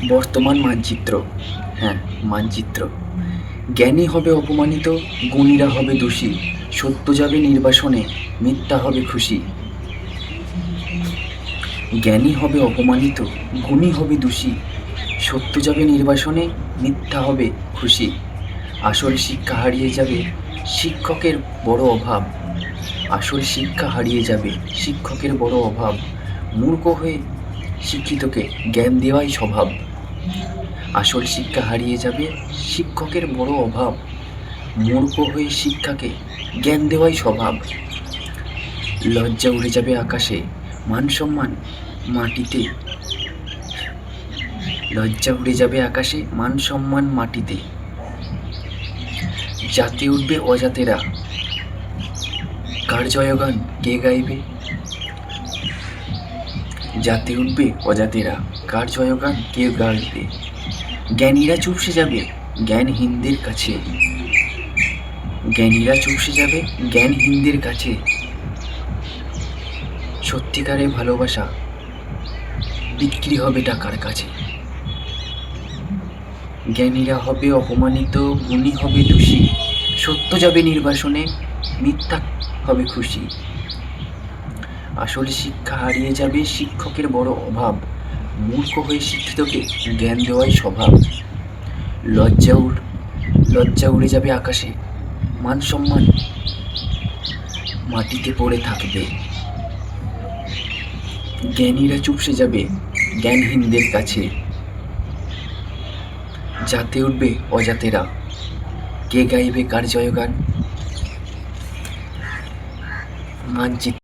বর্তমান মানচিত্র। হ্যাঁ, মানচিত্র। জ্ঞানী হবে অপমানিত, গুণীরা হবে দোষী, সত্য যাবে নির্বাসনে, মিথ্যা হবে খুশি। জ্ঞানী হবে অপমানিত, গুণী হবে দোষী, সত্য যাবে নির্বাসনে, মিথ্যা হবে খুশি। আসল শিক্ষা হারিয়ে যাবে, শিক্ষকের বড় অভাব। আসল শিক্ষা হারিয়ে যাবে, শিক্ষকের বড় অভাব। মূর্খ হয়ে শিক্ষিতকে জ্ঞান দেওয়াই স্বভাব। আসল শিক্ষা হারিয়ে যাবে, শিক্ষকের বড় অভাব। মূর্খ হয়ে শিক্ষাকে জ্ঞান দেওয়াই স্বভাব। লজ্জা উড়ে যাবে আকাশে, মান সম্মান মাটিতে। লজ্জা উড়ে যাবে আকাশে, মান সম্মান মাটিতে। জাতে উঠবে অজাতেরা, কার জয়গান কে গাইবে? জাতে উঠবে অজাতেরা, কার জয়গান কে গাইবে? জ্ঞানীরা চুপসে যাবে জ্ঞানহীনদের কাছে। জ্ঞানীরা চুপসে যাবে জ্ঞানহীনদের কাছে। সত্যিকারের ভালোবাসা বিক্রি হবে টাকার কাছে। জ্ঞানীরা হবে অপমানিত, গুণী হবে দোষী, সত্য যাবে নির্বাসনে, মিথ্যা হবে খুশি। আসলে শিক্ষা হারিয়ে যাবে, শিক্ষকের বড় অভাব। মূর্খ হয়ে শিক্ষিতকে জ্ঞান দেওয়াই স্বভাব। লজ্জা উড়ে যাবে আকাশে, মান সম্মান মাটিতে পড়ে থাকবে। জ্ঞানীরা চুপসে যাবে জ্ঞানহীনদের কাছে। জাতে উঠবে অজাতেরা, কে গাইবে কার জয়গান? মানচিত্র।